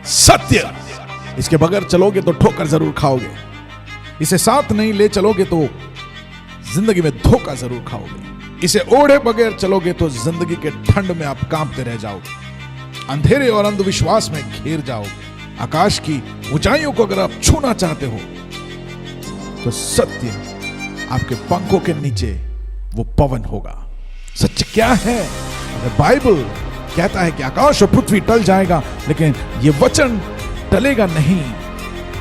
सत्य, इसके बगैर चलोगे तो ठोकर जरूर खाओगे। इसे साथ नहीं ले चलोगे तो जिंदगी में धोखा जरूर खाओगे। इसे ओढ़े बगैर चलोगे तो जिंदगी के ठंड में आप कांपते रह जाओगे, अंधेरे और अंधविश्वास में घिर जाओगे। आकाश की ऊंचाइयों को अगर आप छूना चाहते हो तो सत्य आपके पंखों के नीचे वो पवन होगा। सत्य क्या है? अगर बाइबल कहता है कि आकाश और पृथ्वी टल जाएगा लेकिन ये वचन टलेगा नहीं।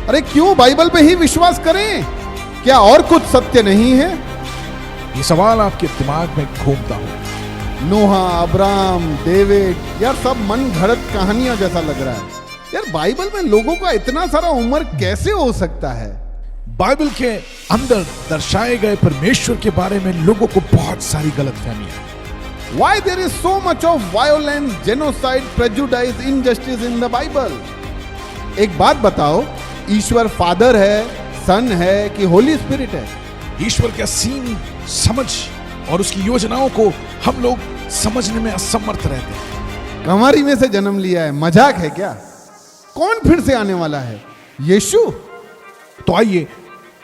अरे क्यों बाइबल पे ही विश्वास करें? क्या और कुछ सत्य नहीं है? ये सवाल आपके दिमाग में घूमता हो। नोहा, अब्राहम, डेविड, यार सब मन घड़त कहानियां जैसा लग रहा है। यार बाइबल में लोगों का इतना सारा उम्र कैसे हो सकता है? बाइबल के अंदर दर्शाए गए परमेश्वर के बारे में लोगों को बहुत सारी गलतफहमियां। Why there is so much of violence, genocide, prejudice, injustice in the Bible? एक बात बताओ, ईश्वर फादर है, सन है कि होली स्पिरिट है? ईश्वर का सीन समझ और उसकी योजनाओं को हम लोग समझने में असमर्थ रहते हैं। कमारी में से जन्म लिया है, मजाक है क्या? कौन फिर से आने वाला है? यीशु? तो आइए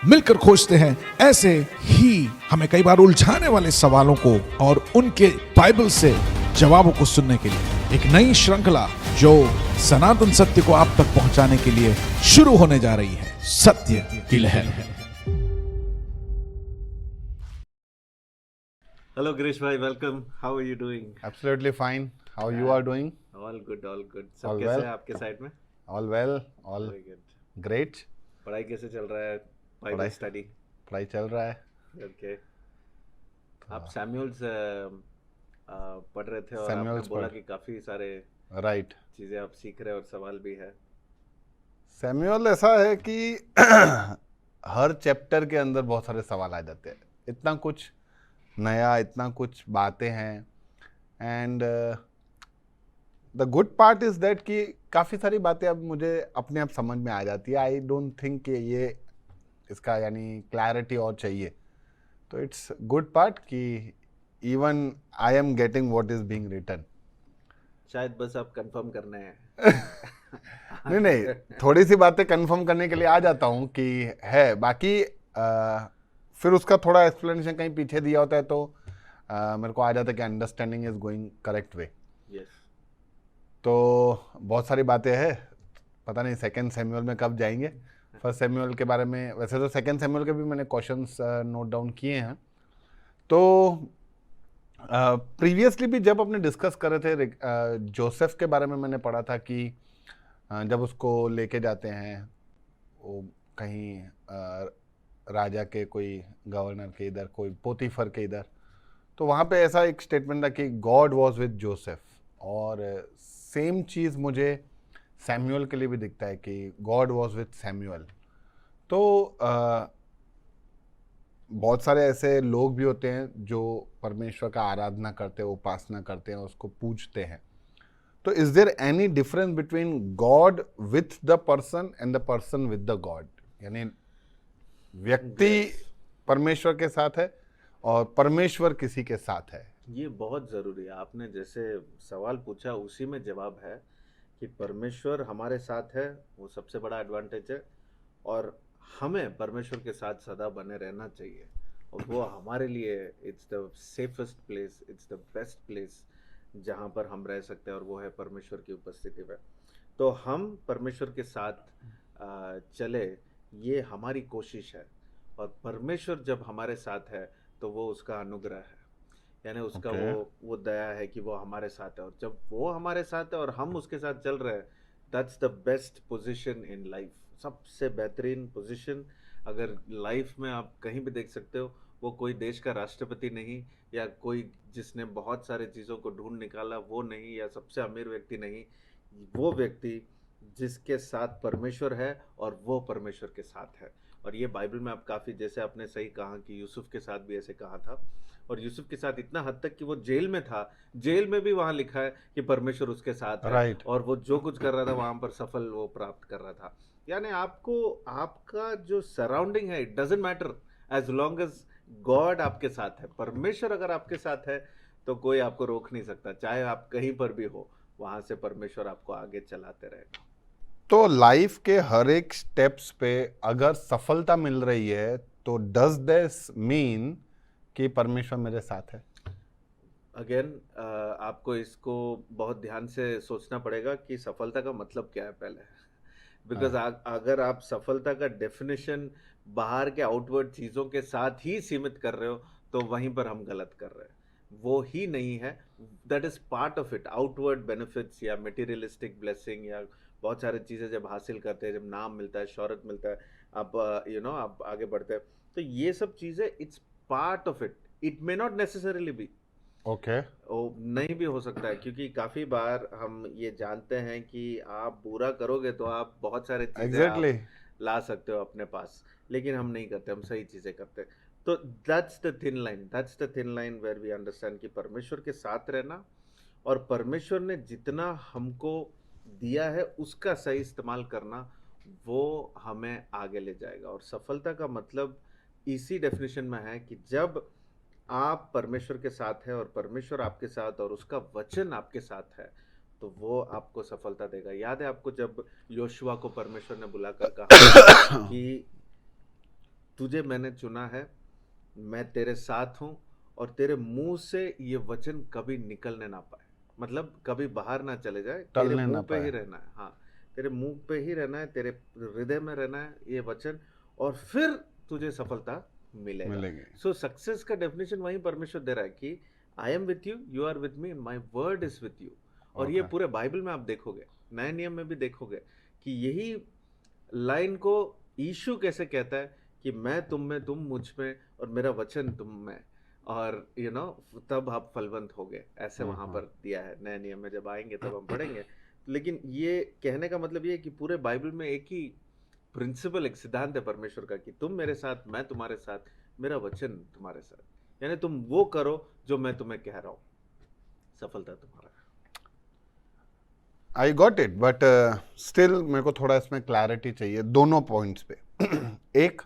मिलकर खोजते हैं ऐसे ही हमें कई बार उलझाने वाले सवालों को और उनके बाइबल से जवाबों को सुनने के लिए एक नई श्रृंखला जो सनातन सत्य को आप तक पहुंचाने के लिए शुरू होने जा रही है, सत्य की लहर। Hello Girish bhai, welcome. How are you doing? Absolutely fine. How you are doing? All good, all good. सब All कैसे well? है आपके साइड में? All well, all Very good. great. पढ़ाई कैसे चल रहा है? बाइबल पढ़ाई- स्टडी? पढ़ाई चल रहा है। Okay. आप सैमुअल्स पढ़ रहे थे और Samuels आपने बोला पढ़- कि काफी सारे राइट। चीजें आप सीख रहे हैं और सवाल भी है। सैमुअल ऐसा है कि हर चैप्टर के अंदर बहुत सारे सवाल आ जाते हैं। इतना कुछ नया, इतना कुछ बातें हैं। And the good part is that कि काफ़ी सारी बातें अब मुझे अपने आप समझ में आ जाती है। आई डोंट थिंक कि ये इसका यानी क्लैरिटी और चाहिए। तो इट्स गुड पार्ट कि even I am getting what is being written. शायद बस आप कंफर्म करना है। नहीं, थोड़ी सी बातें कंफर्म करने के लिए आ जाता हूँ कि है, बाकी फिर उसका थोड़ा एक्सप्लेनेशन कहीं पीछे दिया होता है तो मेरे को आ जाता है कि understanding is going correct way. Yes. तो बहुत सारी बातें हैं, पता नहीं सेकंड सैमुअल में कब जाएंगे। फर्स्ट सैमुअल के बारे में वैसे तो सेकंड सैमुअल के भी मैंने क्वेश्चंस नोट डाउन किए हैं। तो प्रीवियसली भी जब अपने डिस्कस कर रहे थे जोसेफ के बारे में, मैंने पढ़ा था कि जब उसको लेके जाते हैं वो कहीं राजा के कोई गवर्नर के इधर, कोई पोतीफर के इधर, तो वहाँ पे ऐसा एक स्टेटमेंट था कि गॉड वॉज विद जोसेफ। और सेम चीज़ मुझे सैमुअल के लिए भी दिखता है कि गॉड वॉज विद सैमुअल। तो बहुत सारे ऐसे लोग भी होते हैं जो परमेश्वर का आराधना करते हैं, उपासना करते हैं, उसको पूजते हैं। तो is there any difference between God with the person and the person with the God? यानी व्यक्ति परमेश्वर के साथ है और परमेश्वर किसी के साथ है। ये बहुत ज़रूरी है। आपने जैसे सवाल पूछा उसी में जवाब है कि परमेश्वर हमारे साथ है, वो सबसे बड़ा एडवांटेज है, और हमें परमेश्वर के साथ सदा बने रहना चाहिए। और वो हमारे लिए it's the safest place, it's the best place जहाँ पर हम रह सकते हैं, और वो है परमेश्वर की उपस्थिति में। तो हम परमेश्वर के साथ चले, ये हमारी कोशिश है। और परमेश्वर जब हमारे साथ है तो वो उसका अनुग्रह है, यानी उसका वो दया है कि वो हमारे साथ है। और जब वो हमारे साथ है और हम उसके साथ चल रहे हैं, that's the best position in life. सबसे बेहतरीन पोजीशन अगर लाइफ में आप कहीं भी देख सकते हो, वो कोई देश का राष्ट्रपति नहीं, या कोई जिसने बहुत सारे चीज़ों को ढूंढ निकाला वो नहीं, या सबसे अमीर व्यक्ति नहीं। वो व्यक्ति जिसके साथ परमेश्वर है और वो परमेश्वर के साथ है। और ये बाइबल में आप काफ़ी, जैसे आपने सही कहा कि यूसुफ के साथ भी ऐसे कहा था, और यूसुफ के साथ इतना हद तक कि वो जेल में था, जेल में भी वहाँ लिखा है कि परमेश्वर उसके साथ है। Right. और वो जो कुछ कर रहा था वहाँ पर सफल वो प्राप्त कर रहा था। यानी आपको आपका जो सराउंडिंग है, it doesn't matter as long as God आपके साथ है। परमेश्वर अगर आपके साथ है तो कोई आपको रोक नहीं सकता, चाहे आप कहीं पर भी हो, वहाँ से परमेश्वर आपको आगे चलाते रहेगा। तो लाइफ के हर एक स्टेप्स पे अगर सफलता मिल रही है तो डज दिस मीन कि परमेश्वर मेरे साथ है? अगेन आपको इसको बहुत ध्यान से सोचना पड़ेगा कि सफलता का मतलब क्या है पहले, बिकॉज अगर आप सफलता का डेफिनेशन बाहर के आउटवर्ड चीज़ों के साथ ही सीमित कर रहे हो तो वहीं पर हम गलत कर रहे हैं। वो ही नहीं है, that is part of it. Outward benefits या मटेरियलिस्टिक ब्लेसिंग या बहुत सारी चीज़ें जब हासिल करते हैं, जब नाम मिलता है, शोहरत मिलता है, आप आप आगे बढ़ते हैं, तो ये सब चीज़ें it's part of it. It may not necessarily B, okay. वो नहीं भी हो सकता है, क्योंकि काफी बार हम ये जानते हैं कि आप बुरा करोगे तो आप बहुत सारे चीजें एग्जैक्टली। आप ला सकते हो अपने पास, लेकिन हम नहीं करते, हम सही चीजें करते हैं। तो that's the thin line, that's the thin line where we understand कि परमेश्वर के साथ रहना और परमेश्वर ने जितना हमको दिया है उसका सही इस्तेमाल करना, वो हमें आगे ले जाएगा। और सफलता का मतलब इसी डेफिनेशन में है कि जब आप परमेश्वर के साथ है और परमेश्वर आपके साथ और उसका वचन आपके साथ है, तो वो आपको सफलता देगा। याद है आपको जब योशुआ को परमेश्वर ने बुलाकर कहा कि तुझे मैंने चुना है, मैं तेरे साथ हूं और तेरे मुंह से ये वचन कभी निकलने ना पाए, मतलब कभी बाहर ना चले जाए, तेरे टलने ना मुंह पे ही पाए। रहना है। हाँ, तेरे मुंह पे ही रहना है, तेरे हृदय में रहना है ये वचन, और फिर तुझे सफलता मिलेगा। मिलेंगे। सो सक्सेस का डेफिनेशन वही परमेश्वर दे रहा है कि I am with you, you are with me, my word is with you. और ये Okay. पूरे बाइबल में आप देखोगे, नए नियम में भी देखोगे कि यही लाइन को यीशु कैसे कहता है कि मैं तुम में, तुम मुझ में और मेरा वचन तुम में, और तब आप फलवंत हो गए, ऐसे वहां पर दिया है नए नियम में। जब आएंगे तब हम पढ़ेंगे, लेकिन ये कहने का मतलब ये है कि पूरे बाइबल में एक ही प्रिंसिपल, एक सिद्धांत है परमेश्वर का कि तुम मेरे साथ, मैं तुम्हारे साथ, मेरा वचन तुम्हारे साथ, यानी तुम वो करो जो मैं तुम्हें कह रहा हूं, सफलता तुम्हारा। I got it, but still मेरे को थोड़ा इसमें क्लैरिटी चाहिए दोनों पॉइंट्स पे। एक,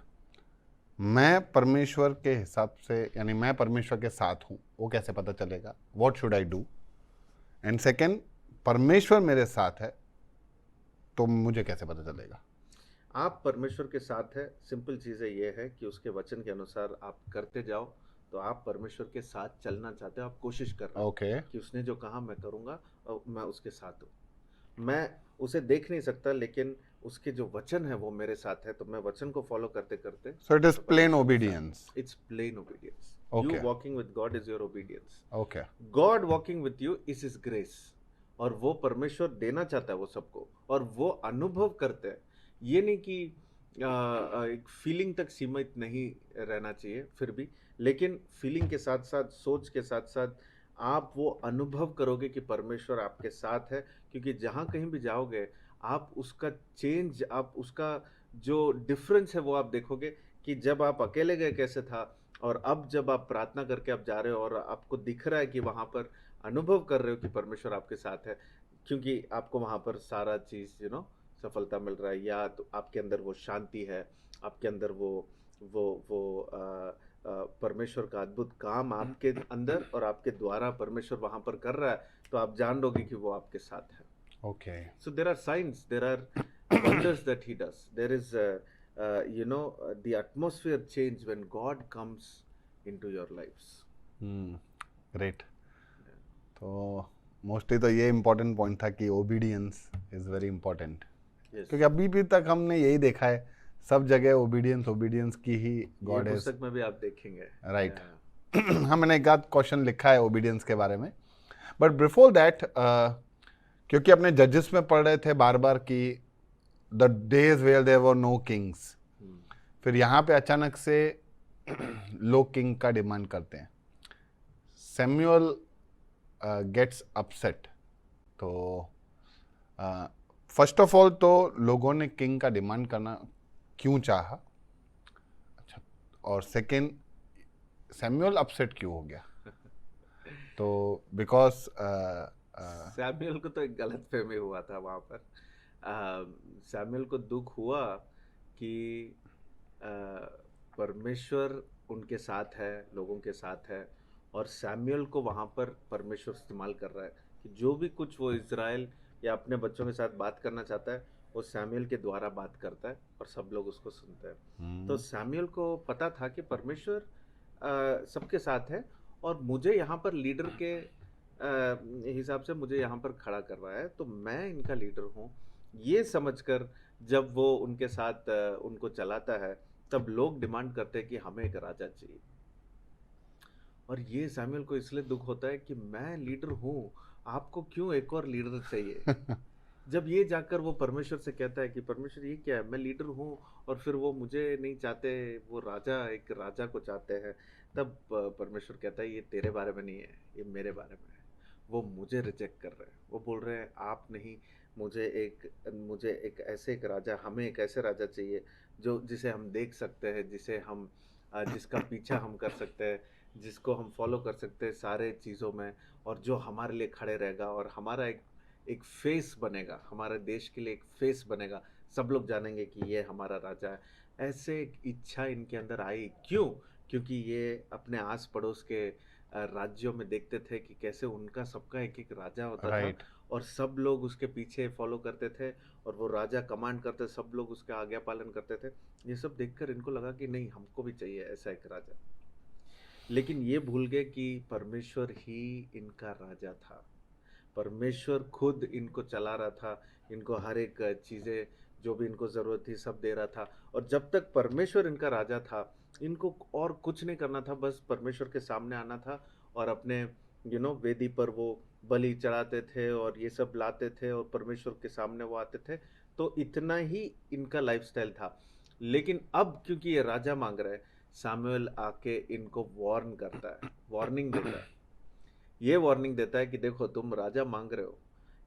मैं परमेश्वर के हिसाब से, यानी मैं परमेश्वर के साथ हूँ, वो कैसे पता चलेगा? What should I do? And second, परमेश्वर मेरे साथ है तो मुझे कैसे पता चलेगा? आप परमेश्वर के साथ है, सिंपल चीज़ है, ये है कि उसके वचन के अनुसार आप करते जाओ, तो आप परमेश्वर के साथ चलना चाहते हो, आप कोशिश कर रहे हो ओके। कि उसने जो कहा मैं करूँगा और मैं उसके साथ हूँ। मैं उसे देख नहीं सकता, लेकिन उसके जो वचन है वो मेरे साथ है, तो मैं वचन को फॉलो करते करते, so it is plain obedience. It's plain obedience. Okay. You walking with God is your obedience. Okay. God walking with you is his grace, और वो परमेश्वर देना चाहता है वो सबको, और वो अनुभव करते हैं। ये नहीं कि एक फीलिंग तक सीमित नहीं रहना चाहिए फिर भी, लेकिन फीलिंग के साथ साथ, सोच के साथ साथ आप वो अनुभव करोगे कि परमेश्वर आपके साथ है, क्योंकि जहाँ कहीं भी जाओगे आप उसका चेंज, आप उसका जो डिफरेंस है वो आप देखोगे कि जब आप अकेले गए कैसे था, और अब जब आप प्रार्थना करके आप जा रहे हो और आपको दिख रहा है कि वहाँ पर अनुभव कर रहे हो कि परमेश्वर आपके साथ है, क्योंकि आपको वहाँ पर सारा चीज़ सफलता मिल रहा है, या तो आपके अंदर वो शांति है, आपके अंदर वो परमेश्वर का अद्भुत काम आपके अंदर और आपके द्वारा परमेश्वर वहाँ पर कर रहा है, तो आप जान लोगे कि वो आपके साथ है। Okay. So there are signs, there are wonders that he does. There is, the atmosphere change when God comes into your lives. Great. तो मोस्टली तो ये इम्पोर्टेंट पॉइंट था कि obedience is very important, Yes. क्योंकि अभी भी तक हमने यही देखा है, सब जगह ओबीडियंस ओबीडियंस की ही ये गॉड इज। पुस्तक में भी आप देखेंगे। राइट। Yeah. हाँ, मैंने एक आध क्वेश्चन लिखा है ओबीडियंस के बारे में, बट बिफोर दैट, क्योंकि अपने जजेस में पढ़ रहे थे बार बार कि the days where there were no kings, फिर यहाँ पे अचानक से लोग किंग का डिमांड करते हैं। Samuel gets upset. तो फर्स्ट ऑफ ऑल तो लोगों ने किंग का डिमांड करना क्यों चाहा? अच्छा, और सेकेंड, सैमुअल अपसेट क्यों हो गया? तो बिकॉज सैमुअल को तो एक गलत फहमी हुआ था वहाँ पर। सैमुअल को दुख हुआ कि परमेश्वर उनके साथ है, लोगों के साथ है, और सैमुअल को वहाँ पर परमेश्वर इस्तेमाल कर रहा है कि जो भी कुछ वो इज़राइल या अपने बच्चों के साथ बात करना चाहता है, वो सैमुअल के द्वारा बात करता है और सब लोग उसको सुनते हैं। तो सैमुअल को पता था कि परमेश्वर सबके साथ है और मुझे यहाँ पर लीडर के हिसाब से मुझे यहाँ पर खड़ा करवाया है, तो मैं इनका लीडर हूँ। ये समझकर जब वो उनके साथ उनको चलाता है, तब लोग डिमांड करते हैं कि हमें एक राजा चाहिए। और ये सैमुअल को इसलिए दुख होता है कि मैं लीडर हूँ, आपको क्यों एक और लीडर चाहिए। जब ये जाकर वो परमेश्वर से कहता है कि परमेश्वर ये क्या है, मैं लीडर हूँ और फिर वो मुझे नहीं चाहते, वो राजा एक राजा को चाहते हैं, तब परमेश्वर कहता है ये तेरे बारे में नहीं है, ये मेरे बारे में है। वो मुझे रिजेक्ट कर रहे हैं, वो बोल रहे हैं आप नहीं, मुझे एक ऐसे एक राजा, हमें एक ऐसे राजा चाहिए जो जिसे हम देख सकते हैं, जिसे हम जिसका पीछा हम कर सकते हैं, जिसको हम फॉलो कर सकते हैं सारे चीज़ों में, और जो हमारे लिए खड़े रहेगा और हमारा एक फेस बनेगा, हमारे देश के लिए एक फेस बनेगा, सब लोग जानेंगे कि ये हमारा राजा है। ऐसे एक इच्छा इनके अंदर आई, क्यों? क्योंकि ये अपने आस पड़ोस के राज्यों में देखते थे कि कैसे उनका सबका एक एक राजा होता Right. था और सब लोग उसके पीछे फॉलो करते थे और वो राजा कमांड करते, सब लोग उसका आज्ञा पालन करते थे। ये सब देखकर इनको लगा कि नहीं, हमको भी चाहिए ऐसा एक राजा। लेकिन ये भूल गए कि परमेश्वर ही इनका राजा था। परमेश्वर खुद इनको चला रहा था, इनको हर एक चीज़ें जो भी इनको ज़रूरत थी सब दे रहा था। और जब तक परमेश्वर इनका राजा था, इनको और कुछ नहीं करना था, बस परमेश्वर के सामने आना था और अपने वेदी पर वो बलि चढ़ाते थे और ये सब लाते थे और परमेश्वर के सामने वो आते थे। तो इतना ही इनका लाइफस्टाइल था। लेकिन अब क्योंकि ये राजा मांग रहे हैं, सामुएल आके इनको वार्निंग देता है। ये वार्निंग देता है कि देखो, तुम राजा मांग रहे हो,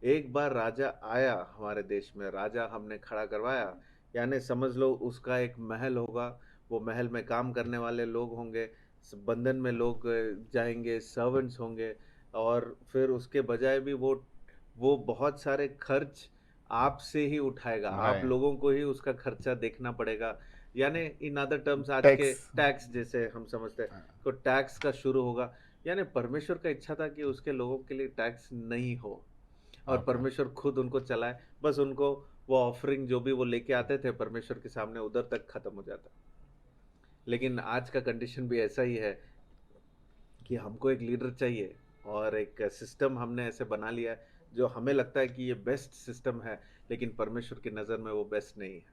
एक बार राजा आया हमारे देश में, राजा हमने खड़ा करवाया, यानी समझ लो उसका एक महल होगा, वो महल में काम करने वाले लोग होंगे, बंधन में लोग जाएंगे, सर्वेंट्स होंगे, और फिर उसके बजाय भी वो बहुत सारे खर्च आपसे ही उठाएगा, आप Right. लोगों को ही उसका खर्चा देखना पड़ेगा। यानी इन अदर टर्म्स आज के Tax. टैक्स जैसे हम समझते हैं, तो टैक्स का शुरू होगा। यानी परमेश्वर का इच्छा था कि उसके लोगों के लिए टैक्स नहीं हो और Okay. परमेश्वर खुद उनको चलाए। बस उनको वो ऑफरिंग जो भी वो लेके आते थे परमेश्वर के सामने, उधर तक खत्म हो जाता। लेकिन आज का कंडीशन भी ऐसा ही है कि हमको एक लीडर चाहिए और एक सिस्टम हमने ऐसे बना लिया है जो हमें लगता है कि ये बेस्ट सिस्टम है, लेकिन परमेश्वर की नज़र में वो बेस्ट नहीं है।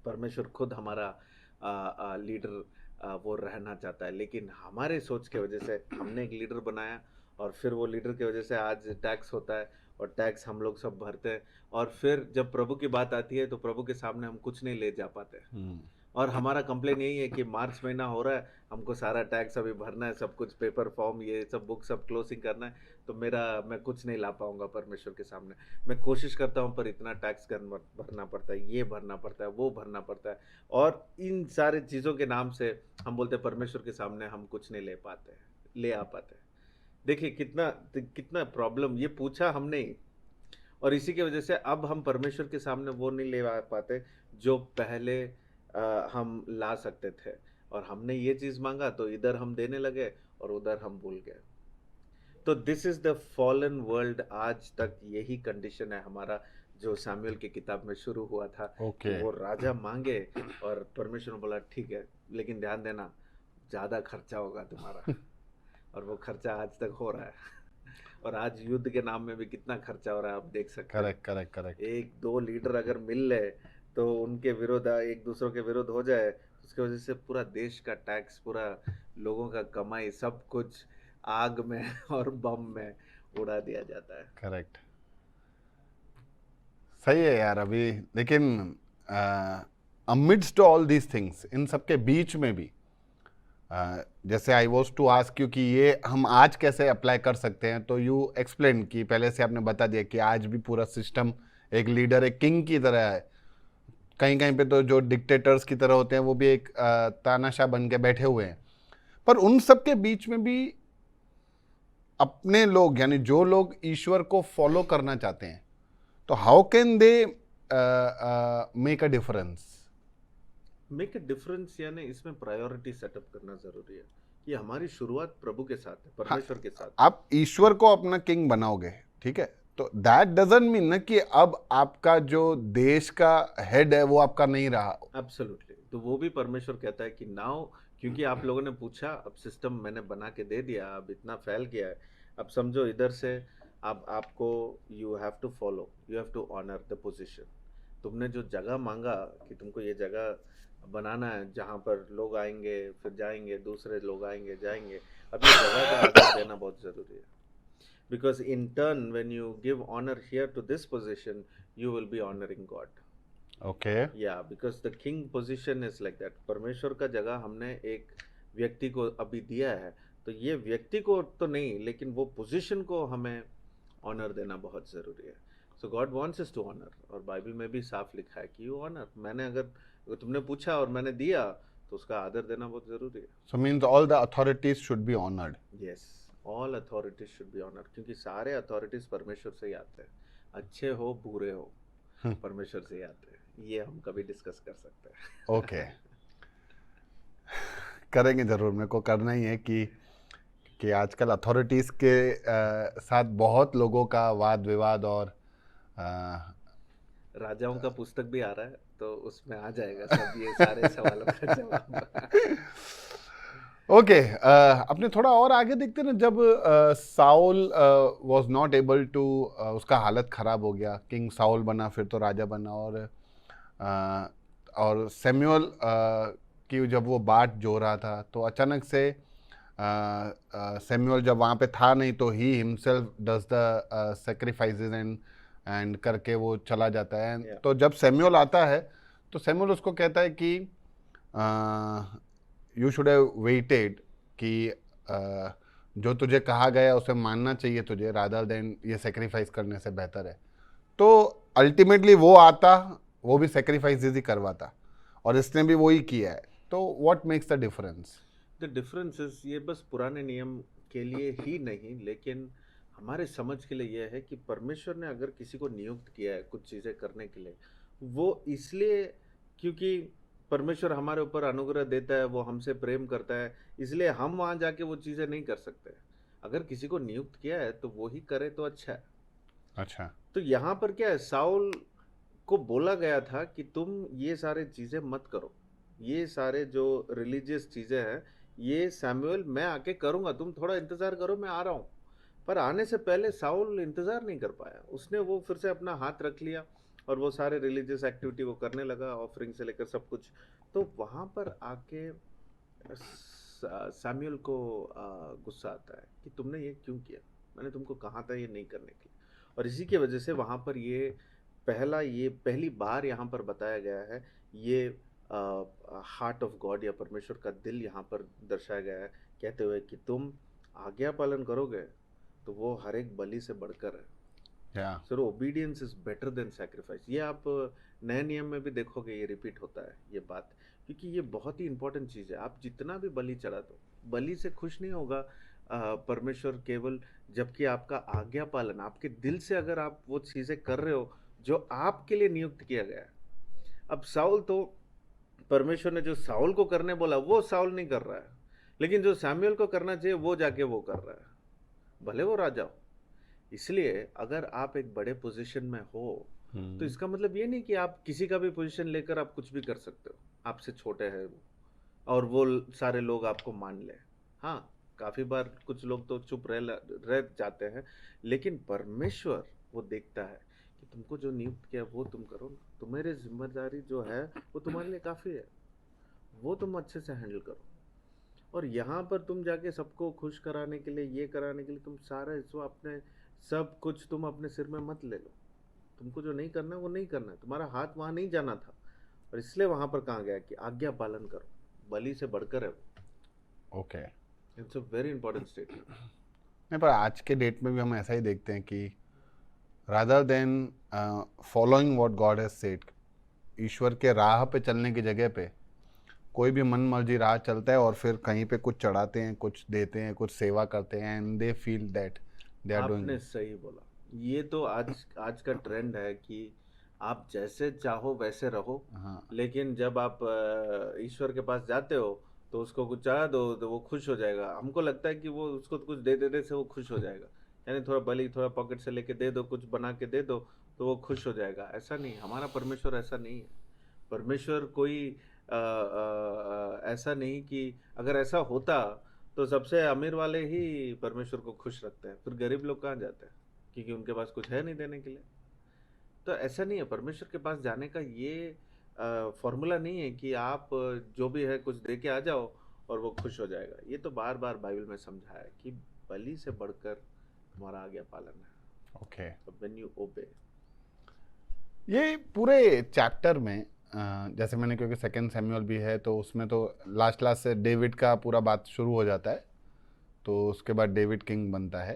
परमेश्वर खुद हमारा लीडर वो रहना चाहता है, लेकिन हमारे सोच के वजह से हमने एक लीडर बनाया और फिर वो लीडर की वजह से आज टैक्स होता है और टैक्स हम लोग सब भरते हैं, और फिर जब प्रभु की बात आती है तो प्रभु के सामने हम कुछ नहीं ले जा पाते। और हमारा कंप्लेन यही है कि मार्च महीना हो रहा है, हमको सारा टैक्स अभी भरना है, सब कुछ पेपर फॉर्म, ये सब बुक सब क्लोजिंग करना है, तो मैं कुछ नहीं ला पाऊंगा परमेश्वर के सामने। मैं कोशिश करता हूँ पर इतना टैक्स भरना पड़ता है, ये भरना पड़ता है, वो भरना पड़ता है, और इन सारे चीज़ों के नाम से हम बोलते हैं परमेश्वर के सामने हम कुछ नहीं ले आ पाते। देखिए कितना प्रॉब्लम, ये पूछा हमने ही, और इसी की वजह से अब हम परमेश्वर के सामने वो नहीं ले आ पाते जो पहले हम ला सकते थे। और हमने ये चीज़ मांगा तो इधर हम देने लगे और उधर हम भूल गए। तो this is the fallen world. आज तक यही कंडीशन है हमारा, जो सैमुएल की किताब में शुरू हुआ था। Okay. वो राजा मांगे और परमेश्वर ने बोला ठीक है, लेकिन ध्यान देना ज़्यादा खर्चा होगा तुम्हारा। और वो खर्चा आज तक हो रहा है। और आज युद्ध के नाम में भी कितना खर्चा हो रहा है आप देख सकते हैं। करेक्ट। एक दो लीडर अगर मिल ले तो उनके विरोध, एक दूसरों के विरोध हो जाए, उसकी वजह से पूरा देश का टैक्स, पूरा लोगों का कमाई, सब कुछ आग में और बम में उड़ा दिया जाता है। करेक्ट, सही है यार। अभी लेकिन अमिड्स्ट ऑल दीज थिंग्स, इन सब के बीच में भी जैसे I was to ask you कि ये हम आज कैसे अप्लाई कर सकते हैं, तो यू एक्सप्लेन कि पहले से आपने बता दिया कि आज भी पूरा सिस्टम एक लीडर, एक किंग की तरह है। कहीं कहीं पे तो जो डिक्टेटर्स की तरह होते हैं वो भी एक तानाशाह बन के बैठे हुए हैं। पर उन सब के बीच में भी अपने लोग, यानी जो लोग ईश्वर को फॉलो करना चाहते हैं, तो how can they make a difference? Make a difference यानी इसमें प्रायोरिटी सेटअप करना जरूरी है। ये हमारी शुरुआत प्रभु के साथ है, परमेश्वर के साथ। आप ईश्वर को अपना किंग बनाओगे, ठीक है, तो दैट डजंट मीन ना कि अब आपका जो देश का हेड है वो आपका नहीं रहा। एब्सोल्युटली, तो वो भी परमेश्वर कहता है कि नाउ, क्योंकि आप लोगों ने पूछा, अब सिस्टम मैंने बना के दे दिया, अब इतना फैल गया है, अब समझो इधर से अब आपको you have to follow, you have to honour the position. तुमने जो जगह मांगा कि तुमको ये जगह बनाना है जहाँ पर लोग आएंगे फिर जाएंगे, दूसरे लोग आएंगे जाएंगे, अब ये जगह का आदर देना बहुत ज़रूरी है। Because in turn, when you give honor here to this position, you will be honoring God. Okay Yeah, because the king position is like that. परमेश्वर का जगह हमने एक व्यक्ति को अभी दिया है, तो ये व्यक्ति को तो नहीं, लेकिन वो पोजीशन को हमें ऑनर देना बहुत ज़रूरी है। So God wants us to honour, और बाइबल में भी साफ लिखा है कि यू ऑनर। मैंने अगर तुमने पूछा और मैंने दिया तो उसका आदर देना बहुत ज़रूरी है। So means all the authorities should be honoured. Yes, all authorities should be honoured, क्योंकि सारे अथॉरिटीज परमेश्वर से ही आते हैं, अच्छे हो बुरे हो परमेश्वर से ही आते हैं। ये हम कभी डिस्कस कर सकते हैं। ओके करेंगे जरूर, मेरे को करना ही है कि आजकल अथॉरिटीज़ के साथ बहुत लोगों का वाद विवाद और राजाओं का पुस्तक भी आ रहा है, तो उसमें आ जाएगा सब ये सारे सवालों का जवाब। ओके अपने थोड़ा और आगे देखते ना, जब Saul was not able to, उसका हालत ख़राब हो गया, किंग साउल बना, फिर तो राजा बना, और सैमुअल की जब वो बाट जो रहा था, तो अचानक से सैमुअल जब वहाँ पे था नहीं, तो he himself does the sacrifices and करके वो चला जाता है। Yeah. तो जब सैमुअल आता है तो सैमुअल उसको कहता है कि यू शुड हैव वेटेड, कि जो तुझे कहा गया उसे मानना चाहिए तुझे, रादर देन ये सेक्रीफाइस करने से बेहतर है। तो अल्टीमेटली वो आता, वो भी सेक्रीफाइस ही करवाता, और इसने भी वही किया है। तो what makes the difference? The difference is, ये बस पुराने नियम के लिए ही नहीं, लेकिन हमारे समझ के लिए यह है कि परमेश्वर ने अगर किसी को नियुक्त किया है कुछ चीज़ें करने के लिए, वो इसलिए क्योंकि परमेश्वर हमारे ऊपर अनुग्रह देता है, वो हमसे प्रेम करता है, इसलिए हम वहाँ जाके वो चीज़ें नहीं कर सकते। अगर किसी को नियुक्त किया है तो वो ही करे तो अच्छा है। अच्छा, तो यहाँ पर क्या है, साउल को बोला गया था कि तुम ये सारे चीज़ें मत करो, ये सारे जो रिलीजियस चीज़ें हैं ये सैमुअल मैं आके करूँगा, तुम थोड़ा इंतज़ार करो, मैं आ रहा हूँ। पर आने से पहले साउल इंतज़ार नहीं कर पाया, उसने वो फिर से अपना हाथ रख लिया और वो सारे रिलीजियस एक्टिविटी वो करने लगा, ऑफरिंग से लेकर सब कुछ। तो वहाँ पर आके सैमुअल को गुस्सा आता है कि तुमने ये क्यों किया, मैंने तुमको कहा था ये नहीं करने के लिए। और इसी की वजह से वहाँ पर ये पहली बार यहाँ पर बताया गया है, ये हार्ट ऑफ गॉड या परमेश्वर का दिल यहाँ पर दर्शाया गया है, कहते हुए कि तुम आज्ञा पालन करोगे तो वो हर एक बलि से बढ़कर है। Sir obedience is better than sacrifice. ये आप नए नियम में भी देखोगे, ये रिपीट होता है ये बात, क्योंकि ये बहुत ही इंपॉर्टेंट चीज़ है। आप जितना भी बलि चढ़ा दो, बलि से खुश नहीं होगा परमेश्वर केवल, जबकि आपका आज्ञा पालन, आपके दिल से अगर आप वो चीज़ें कर रहे हो जो आपके लिए नियुक्त किया गया है। अब साउल तो, परमेश्वर ने जो साउल को करने बोला वो साउल नहीं कर रहा है, लेकिन जो सैमुअल को करना चाहिए वो जाके वो कर रहा है, भले वो राजा हो। इसलिए अगर आप एक बड़े पोजीशन में हो तो इसका मतलब ये नहीं कि आप किसी का भी पोजीशन लेकर आप कुछ भी कर सकते हो, आपसे छोटे हैं वो, और वो सारे लोग आपको मान ले। हाँ, काफ़ी बार कुछ लोग तो चुप रह जाते हैं, लेकिन परमेश्वर वो देखता है कि तुमको जो नियुक्त किया वो तुम करो, तुम्हारी जिम्मेदारी जो है वो तुम्हारे लिए काफ़ी है, वो तुम अच्छे से हैंडल करो। और यहाँ पर तुम जाके सबको खुश कराने के लिए, ये कराने के लिए तुम सारा जो अपने सब कुछ तुम अपने सिर में मत ले लो। तुमको जो नहीं करना है वो नहीं करना है, तुम्हारा हाथ वहाँ नहीं जाना था, और इसलिए वहाँ पर कहा गया कि आज्ञा पालन करो, बलि से बढ़कर है वो। Okay, it's a very important statement. नहीं, पर आज के डेट में भी हम ऐसा ही देखते हैं कि rather than following what God has said, ईश्वर के राह पे चलने की जगह पे कोई भी मन मर्जी राह चलता है, और फिर कहीं पे कुछ चढ़ाते हैं, कुछ देते हैं, कुछ सेवा करते हैं, and they feel that they are doing. आपने सही बोला, ये तो आज का ट्रेंड है कि आप जैसे चाहो वैसे रहो। हाँ, लेकिन जब आप ईश्वर के पास जाते हो तो उसको कुछ चढ़ा दो तो वो खुश हो जाएगा। हमको लगता है कि वो उसको कुछ दे देने से वो खुश हो जाएगा। यानी थोड़ा बलि थोड़ा पॉकेट से लेके दे दो, कुछ बना के दे दो तो वो खुश हो जाएगा। ऐसा नहीं, हमारा परमेश्वर ऐसा नहीं है। परमेश्वर कोई ऐसा नहीं कि अगर ऐसा होता तो सबसे अमीर वाले ही परमेश्वर को खुश रखते हैं, फिर गरीब लोग कहाँ जाते हैं, क्योंकि उनके पास कुछ है नहीं देने के लिए। तो ऐसा नहीं है, परमेश्वर के पास जाने का ये फॉर्मूला नहीं है कि आप जो भी है कुछ दे के आ जाओ और वो खुश हो जाएगा। ये तो बार बार बाइबल में समझा है कि बलि से बढ़कर तुम्हारा आज्ञा पालन है। ओके, व्हेन यू ओबे। ये पूरे चैप्टर में जैसे मैंने, क्योंकि सेकंड सैमुअल भी है तो उसमें तो लास्ट से डेविड का पूरा बात शुरू हो जाता है, तो उसके बाद डेविड किंग बनता है।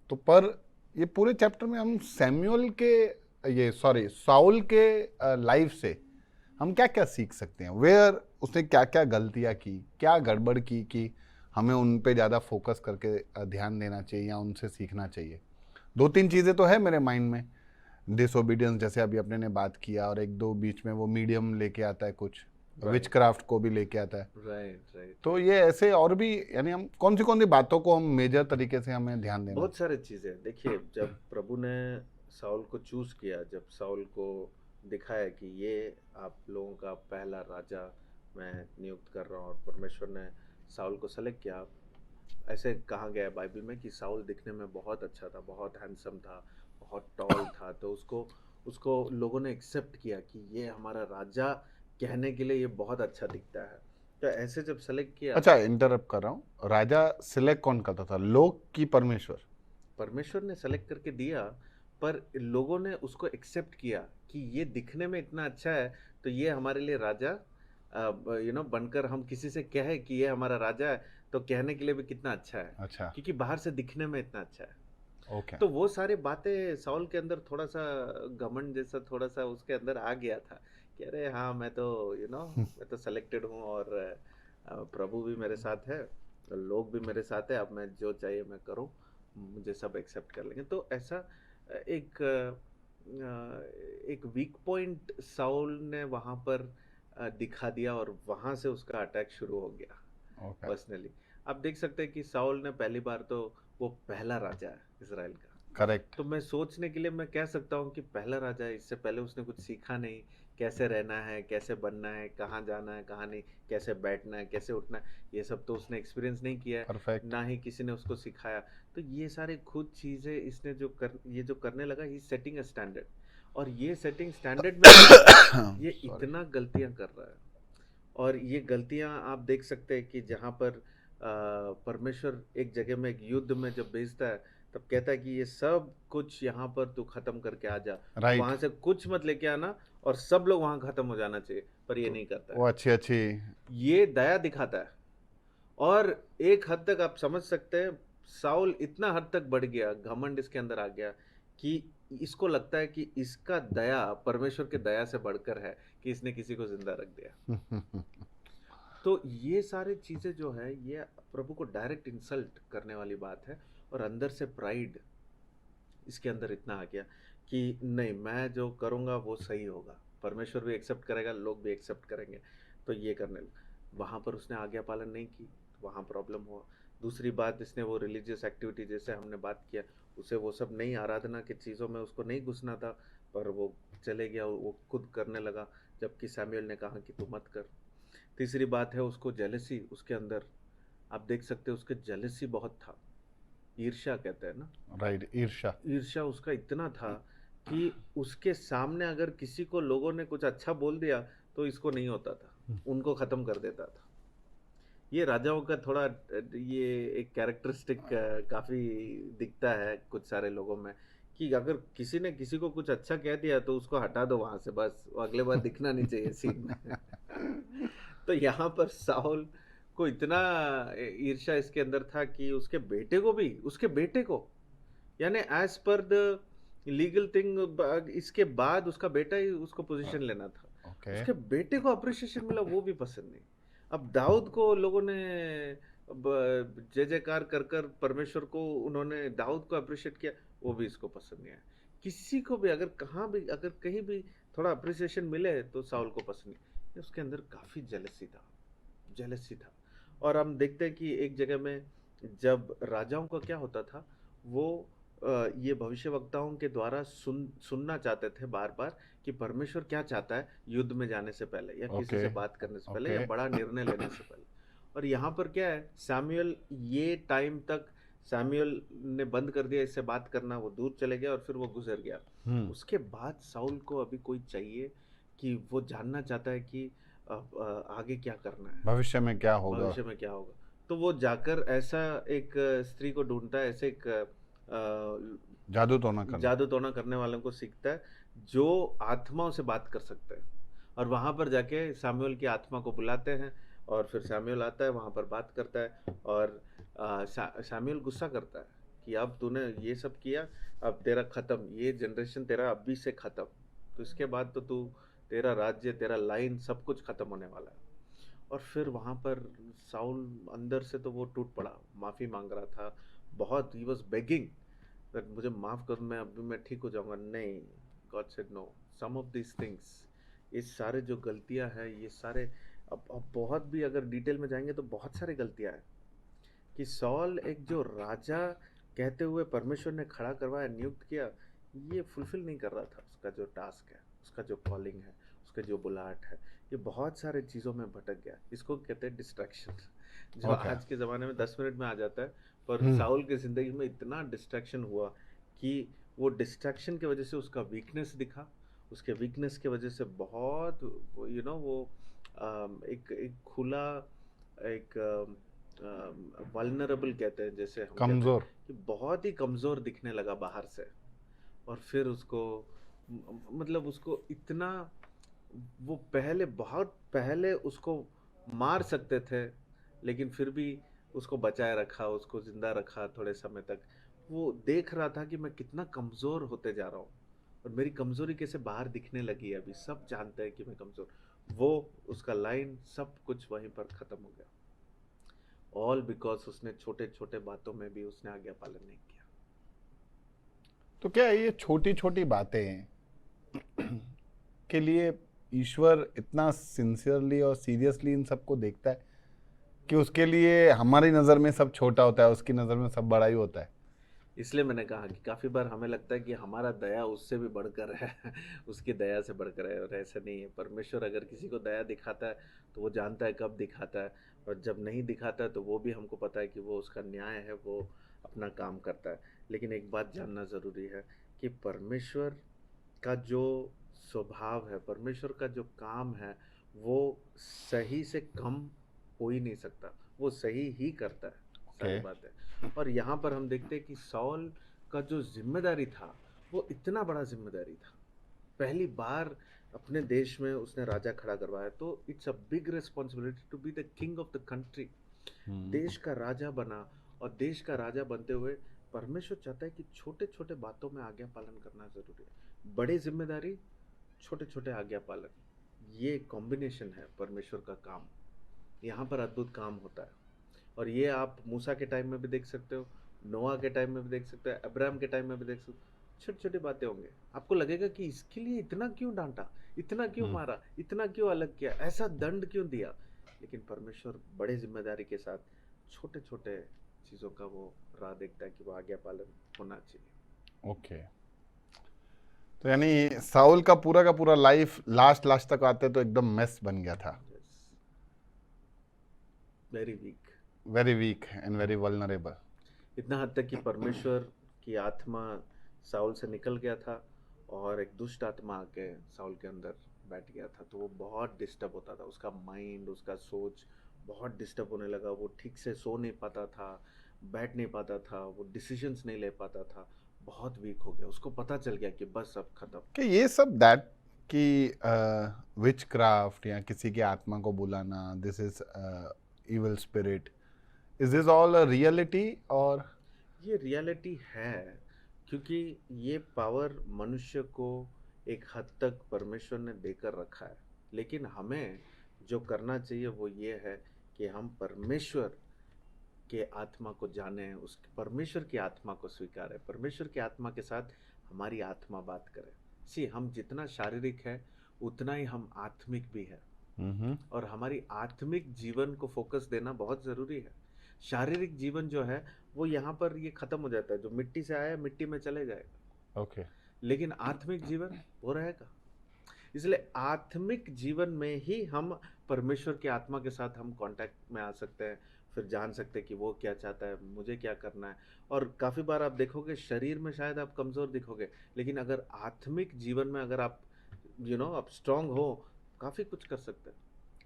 तो पर ये पूरे चैप्टर में हम सैमुअल के साउल के लाइफ से हम क्या क्या सीख सकते हैं? वेयर उसने क्या क्या गलतियां की, क्या गड़बड़ की कि हमें उन पे ज़्यादा फोकस करके ध्यान देना चाहिए या उनसे सीखना चाहिए? 2-3 चीज़ें तो है मेरे माइंड में। डिसोबीडियंस जैसे अभी अपने ने बात किया, और एक दो बीच में वो मीडियम लेके आता है, कुछ विच क्राफ्ट को भी लेके आता है। राइट। तो ये ऐसे और भी, यानी हम कौन सी बातों को हम मेजर तरीके से हमें ध्यान देना? बहुत सारी चीजें देखिए, जब प्रभु ने साउल को चूज किया, जब साउल को दिखाया कि ये आप लोगों का पहला राजा मैं नियुक्त कर रहा हूँ, और परमेश्वर ने साउल को सेलेक्ट किया। ऐसे कहा गया है बाइबल में कि साउल दिखने में बहुत अच्छा था, बहुत हैंडसम था, बहुत टॉल था, तो उसको लोगों ने एक्सेप्ट किया कि ये हमारा राजा कहने के लिए ये बहुत अच्छा दिखता है। तो ऐसे जब सेलेक्ट किया। अच्छा, इंटरप्ट कर रहा हूँ, राजा सिलेक्ट कौन करता था, लोग की परमेश्वर? परमेश्वर ने सेलेक्ट करके दिया, पर लोगों ने उसको एक्सेप्ट किया कि ये दिखने में इतना अच्छा है, तो ये हमारे लिए राजा बनकर हम किसी से कहे कि ये हमारा राजा है, तो कहने के लिए भी कितना अच्छा है। अच्छा, क्योंकि बाहर से दिखने में इतना अच्छा है। ओके। तो वो सारी बातें साउल के अंदर थोड़ा सा घमंड जैसा थोड़ा सा उसके अंदर आ गया था कि अरे हाँ, मैं तो मैं तो सेलेक्टेड हूँ, और प्रभु भी मेरे साथ है, लोग भी मेरे साथ है, अब मैं जो चाहिए मैं करूँ, मुझे सब एक्सेप्ट कर लेंगे। तो ऐसा एक एक वीक पॉइंट साउल ने वहाँ पर दिखा दिया, और वहाँ से उसका अटैक शुरू हो गया। ओके, पर्सनली आप देख सकते हैं कि साउल ने पहली बार तो वो पहला राजा है इजराइल का, करेक्ट। तो मैं सोचने के लिए मैं कह सकता हूँ कि पहला राजा है, इससे पहले उसने कुछ सीखा नहीं, कैसे रहना है, कैसे बनना है, कहाँ जाना है, कहाँ नहीं, कैसे बैठना है, कैसे उठना है, ये सब तो उसने एक्सपीरियंस नहीं किया है, परफेक्ट। ना ही किसी ने उसको सिखाया। तो ये सारे खुद चीज़ें इसने जो करने लगा, ही सेटिंग अ स्टैंडर्ड, और ये सेटिंग स्टैंडर्ड में ये इतना गलतियां कर रहा है। और ये गलतियां आप देख सकते हैं कि जहाँ पर परमेश्वर एक जगह में एक युद्ध में जब भेजता है, तब कहता है कि ये सब कुछ यहाँ पर तू खत्म करके आ जा, राइट। वहां से कुछ मत लेके आना, और सब लोग वहां खत्म हो जाना चाहिए, पर ये नहीं करता वो है। अच्छी ये दया दिखाता है, और एक हद तक आप समझ सकते हैं साउल इतना हद तक बढ़ गया, घमंड इसके अंदर आ गया कि इसको लगता है कि इसका दया परमेश्वर के दया से बढ़कर है कि इसने किसी को जिंदा रख दिया। तो ये सारी चीजें जो है, ये प्रभु को डायरेक्ट इंसल्ट करने वाली बात है, और अंदर से प्राइड इसके अंदर इतना आ गया कि नहीं, मैं जो करूँगा वो सही होगा, परमेश्वर भी एक्सेप्ट करेगा, लोग भी एक्सेप्ट करेंगे, तो ये करने लगा। वहाँ पर उसने आज्ञा पालन नहीं की, वहाँ प्रॉब्लम हुआ। दूसरी बात, इसने वो रिलीजियस एक्टिविटी जैसे हमने बात किया, उसे वो सब नहीं, आराधना की चीज़ों में उसको नहीं घुसना था, पर वो चले गया, वो खुद करने लगा, जबकि सैमुएल ने कहा कि तू मत कर। तीसरी बात है, उसको जेलसी उसके अंदर, आप देख सकते हो उसके जेलसी बहुत था, ईर्ष्या कहते हैं ना, राइट, ईर्ष्या उसका इतना था कि उसके सामने अगर किसी को लोगों ने कुछ अच्छा बोल दिया तो इसको नहीं होता था, उनको खत्म कर देता था। ये राजाओं का थोड़ा ये एक कैरेक्टरिस्टिक काफी दिखता है कुछ सारे लोगों में, कि अगर किसी ने किसी को कुछ अच्छा कह दिया तो उसको हटा दो वहां से, बस वो अगले बार दिखना नहीं चाहिए सीन में। तो यहाँ पर साउल को इतना ईर्ष्या इसके अंदर था कि उसके बेटे को यानी as per the legal thing, इसके बाद उसका बेटा ही उसको पोजीशन लेना था, ओके। उसके बेटे को अप्रिशिएशन मिला, वो भी पसंद नहीं। अब दाऊद को लोगों ने जय जयकार कर कर परमेश्वर को उन्होंने दाऊद को अप्रिशिएट किया, वो भी इसको पसंद नहीं आया। किसी को भी अगर कहीं भी थोड़ा अप्रिसिएशन मिले तो साउल को पसंद नहीं। उसके अंदर काफी जेलसी था। और हम देखते हैं कि एक जगह में जब राजाओं का क्या होता था, वो ये भविष्यवक्ताओं के द्वारा सुनना चाहते थे बार बार कि परमेश्वर क्या चाहता है युद्ध में जाने से पहले, या किसी ओके से बात करने से पहले, ओके या बड़ा निर्णय लेने से पहले। और यहाँ पर क्या है, सैमुअल ये टाइम तक सैमुअल ने बंद कर दिया इससे बात करना, वो दूर चले गया और फिर वो गुजर गया। उसके बाद साउल को अभी कोई चाहिए कि वो जानना चाहता है कि आगे क्या करना है, भविष्य में क्या होगा। भविष्य में क्या होगा। तो वो जाकर ऐसा एक स्त्री को ढूंढता है, ऐसे एक जादू टोना करना। जादू टोना करने वालों को सीखता है जो आत्माओं से बात कर सकते हैं। और वहां पर जाके सैमुअल की आत्मा को बुलाते हैं और फिर सैमुअल आता है, वहां पर बात करता है और सैमुअल गुस्सा करता है कि अब तूने ये सब किया, अब तेरा खत्म, ये जनरेशन तेरा अभी से खत्म, तो इसके बाद तो तू, तेरा राज्य, तेरा लाइन, सब कुछ खत्म होने वाला है। और फिर वहां पर साउल अंदर से तो वो टूट पड़ा, माफी मांग रहा था बहुत, ही वॉज बेगिंग दैट मुझे माफ कर, मैं अभी मैं ठीक हो जाऊंगा। नहीं, God said no, some of this things, ये सारे जो गलतियां हैं, ये सारे अब बहुत भी अगर डिटेल में जाएंगे तो बहुत सारी गलतियां हैं कि सॉल एक जो राजा कहते हुए परमेश्वर ने खड़ा करवाया, नियुक्त किया, ये फुलफिल नहीं कर रहा था उसका जो टास्क है, उसका जो कॉलिंग है, उसका जो बुलाहट है। ये बहुत सारे चीज़ों में भटक गया। इसको कहते हैं डिस्ट्रैक्शन, जो Okay. आज के ज़माने में 10 मिनट में आ जाता है, पर साउल की ज़िंदगी में इतना डिस्ट्रैक्शन हुआ कि वो डिस्ट्रैक्शन की वजह से उसका वीकनेस दिखा, उसके वीकनेस की वजह से बहुत वो एक एक खुला, एक वल्नरेबल कहते हैं, जैसे हम कहते हैं कमजोर। कि बहुत ही कमज़ोर दिखने लगा बाहर से। और फिर उसको मतलब उसको इतना, वो पहले, बहुत पहले उसको मार सकते थे, लेकिन फिर भी उसको बचाए रखा, उसको जिंदा रखा थोड़े समय तक। वो देख रहा था कि मैं कितना कमज़ोर होते जा रहा हूँ और मेरी कमज़ोरी कैसे बाहर दिखने लगी है, अभी सब जानते हैं कि मैं कमज़ोर। वो उसका लाइन सब कुछ वहीं पर ख़त्म हो गया, ऑल बिकॉज उसने छोटे छोटे बातों में भी उसने आज्ञा पालन नहीं किया। तो क्या ये छोटी छोटी बातें के लिए ईश्वर इतना सिंसियरली और सीरियसली इन सबको देखता है कि उसके लिए हमारी नज़र में सब छोटा होता है, उसकी नज़र में सब बड़ा ही होता है? इसलिए मैंने कहा कि काफ़ी बार हमें लगता है कि हमारा दया उससे भी बढ़कर है उसकी दया से बढ़कर है, और ऐसा नहीं है। परमेश्वर अगर किसी को दया दिखाता है तो वो जानता है कब दिखाता है, और जब नहीं दिखाता है तो वो भी हमको पता है कि वो उसका न्याय है, वो अपना काम करता है। लेकिन एक बात जानना ज़रूरी है कि परमेश्वर का जो स्वभाव है, परमेश्वर का जो काम है, वो सही से कम हो ही नहीं सकता, वो सही ही करता है, सारी Okay. बात है। और यहाँ पर हम देखते हैं कि सॉल का जो जिम्मेदारी था, वो इतना बड़ा जिम्मेदारी था, पहली बार अपने देश में उसने राजा खड़ा करवाया, तो it's a big responsibility to be the king of the country. देश का राजा बना, और देश का राजा बनते हुए परमेश्वर चाहता है कि छोटे छोटे बातों में आज्ञा पालन करना जरूरी है, बड़े जिम्मेदारी, छोटे छोटे आज्ञा पालन, ये कॉम्बिनेशन है परमेश्वर का काम। यहाँ पर अद्भुत काम होता है, और ये आप मूसा के टाइम में भी देख सकते हो, नोआ के टाइम में भी देख सकते हो, अब्राहम के टाइम में भी देख सकते हो। छोटी छोटी बातें होंगे, आपको लगेगा कि इसके लिए इतना क्यों डांटा, इतना क्यों मारा, इतना क्यों अलग किया, ऐसा दंड क्यों दिया, लेकिन परमेश्वर बड़े जिम्मेदारी के साथ छोटे छोटे चीज़ों का वो राह देखता है कि वो आज्ञा पालन होना चाहिए। ओके। तो यानी साउल का पूरा लाइफ लास्ट तक आते तो एकदम मेस बन गया था, very weak, very weak and very vulnerable. इतना हद तक कि परमेश्वर की आत्मा साउल से निकल गया था और एक दुष्ट आत्मा आके साउल के अंदर बैठ गया था। तो वो बहुत डिस्टर्ब होता था, उसका माइंड, उसका सोच बहुत डिस्टर्ब होने लगा। वो ठीक से सो नहीं पाता था, बैठ नहीं पाता था, वो डिसीजंस नहीं ले पाता था, बहुत वीक हो गया। उसको पता चल गया कि बस अब खत्म। कि ये सब दैट कि विच क्राफ्ट या किसी की आत्मा को बुलाना, this is evil spirit, is this all a reality? और ये रियलिटी है, क्योंकि ये पावर मनुष्य को एक हद तक परमेश्वर ने देकर रखा है। लेकिन हमें जो करना चाहिए वो ये है कि हम परमेश्वर के आत्मा को जानें, उस परमेश्वर की आत्मा को स्वीकारें, परमेश्वर की आत्मा के साथ हमारी आत्मा बात करे। हम जितना शारीरिक है उतना ही हम आत्मिक भी है, और हमारी आत्मिक जीवन को फोकस देना बहुत ज़रूरी है। शारीरिक जीवन जो है वो यहाँ पर ये खत्म हो जाता है, जो मिट्टी से आया मिट्टी में चले जाएगा, ओके, लेकिन आत्मिक जीवन वो रहेगा। इसलिए आत्मिक जीवन में ही हम परमेश्वर की आत्मा के साथ हम कांटेक्ट में आ सकते हैं, फिर जान सकते हैं कि वो क्या चाहता है, मुझे क्या करना है। और काफ़ी बार आप देखोगे शरीर में शायद आप कमज़ोर दिखोगे, लेकिन अगर आत्मिक जीवन में अगर आप आप स्ट्रांग हो, काफ़ी कुछ कर सकते हैं।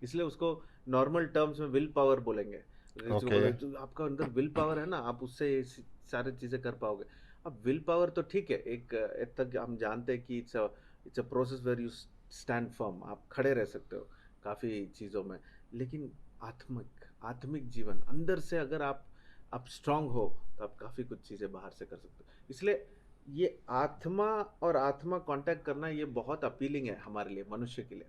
इसलिए उसको नॉर्मल टर्म्स में विल पावर बोलेंगे। जो आपका अंदर विल पावर है ना, आप उससे ये सारी चीज़ें कर पाओगे। अब विल पावर तो ठीक है, एक तक हम जानते हैं कि it's a process where you stand firm, आप खड़े रह सकते हो काफ़ी चीज़ों में, लेकिन आत्मिक जीवन अंदर से अगर आप स्ट्रांग हो तो आप काफ़ी कुछ चीज़ें बाहर से कर सकते हो। इसलिए ये आत्मा और आत्मा कांटेक्ट करना ये बहुत अपीलिंग है हमारे लिए, मनुष्य के लिए।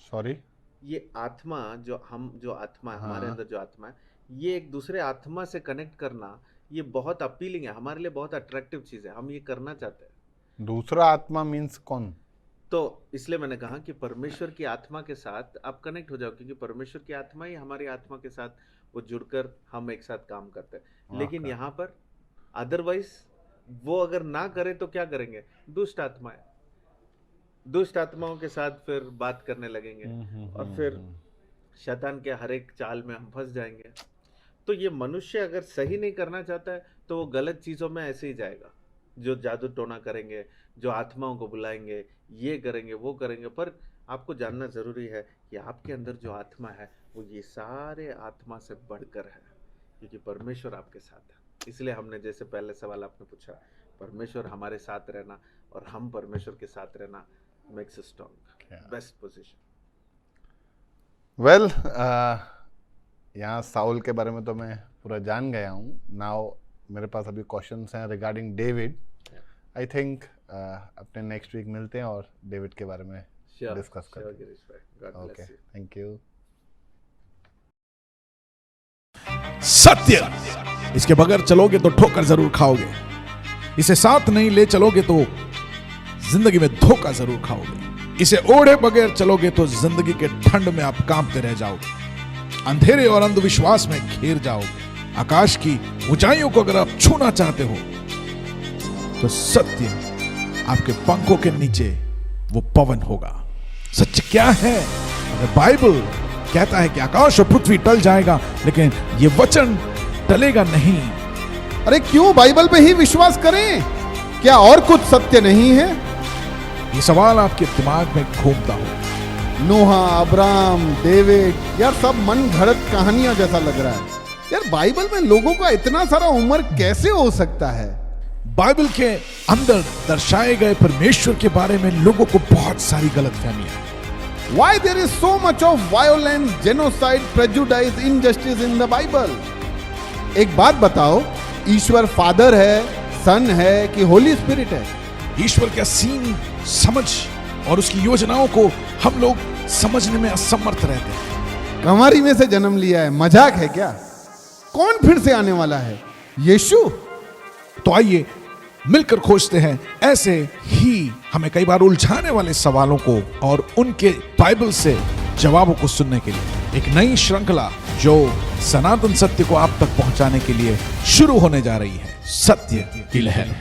सॉरी, ये आत्मा जो आत्मा है, हमारे अंदर जो आत्मा है, ये एक दूसरे आत्मा से कनेक्ट करना ये बहुत अपीलिंग है हमारे लिए, बहुत अट्रैक्टिव चीज़ है, हम ये करना चाहते हैं। दूसरा आत्मा मीन्स कौन? तो इसलिए मैंने कहा कि परमेश्वर की आत्मा के साथ आप कनेक्ट हो जाओ, क्योंकि परमेश्वर की आत्मा ही हमारी आत्मा के साथ वो जुड़कर हम एक साथ काम करते हैं। लेकिन यहाँ पर अदरवाइज वो अगर ना करे तो क्या करेंगे? दुष्ट आत्मा है, दुष्ट आत्माओं के साथ फिर बात करने लगेंगे और फिर शैतान के हर एक चाल में हम फंस जाएंगे। तो ये मनुष्य अगर सही नहीं करना चाहता है तो वो गलत चीज़ों में ऐसे ही जाएगा, जो जादू टोना करेंगे, जो आत्माओं को बुलाएंगे, ये करेंगे वो करेंगे। पर आपको जानना ज़रूरी है कि आपके अंदर जो आत्मा है वो ये सारे आत्मा से बढ़कर है, क्योंकि परमेश्वर आपके साथ है। इसलिए हमने जैसे पहले सवाल आपने पूछा, परमेश्वर हमारे साथ रहना और हम परमेश्वर के साथ रहना makes us strong, best position. Well, यहाँ साउल के बारे में तो मैं पूरा जान गया हूँ। नाउ मेरे पास अभी क्वेश्चंस हैं रिगार्डिंग डेविड। आई थिंक अपने नेक्स्ट वीक मिलते हैं और डेविड के बारे में डिस्कस करते हैं। Okay, thank you. सत्य, इसके बगैर चलोगे तो ठोकर जरूर खाओगे, इसे साथ नहीं ले चलोगे तो जिंदगी में धोखा जरूर खाओगे, इसे ओढ़े बगैर चलोगे तो जिंदगी के ठंड में आप कांपते रह जाओगे, अंधेरे और अंधविश्वास में घिर जाओगे। आकाश की ऊंचाइयों को अगर आप छूना चाहते हो तो सत्य आपके पंखों के नीचे वो पवन होगा। सत्य क्या है? अगर बाइबल कहता है कि आकाश और पृथ्वी टल जाएगा लेकिन ये वचन टलेगा नहीं। अरे क्यों बाइबल पे ही विश्वास करें? क्या और कुछ सत्य नहीं है? ये सवाल आपके दिमाग में घूमता हो। नोहा, अब्राहम, डेविड, यार सब मन घड़त कहानियां जैसा लग रहा है। यार बाइबल में लोगों का इतना सारा उम्र कैसे हो सकता है? बाइबल के अंदर दर्शाए गए परमेश्वर के बारे में लोगों को बहुत सारी गलतफहमियां। Why there is so much of violence, genocide, prejudice, injustice in the Bible? एक बात बताओ, ईश्वर फादर है, सन है कि होली स्पिरिट है? ईश्वर का सीन समझ और उसकी योजनाओं को हम लोग समझने में असमर्थ रहते हैं। कमारी में से जन्म लिया है, मजाक है क्या? कौन फिर से आने वाला है? यीशु? तो आइए मिलकर खोजते हैं ऐसे ही हमें कई बार उलझाने वाले सवालों को और उनके बाइबल से जवाबों को सुनने के लिए एक नई श्रृंखला जो सनातन सत्य को आप तक पहुंचाने के लिए शुरू होने जा रही है, सत्य की लहर।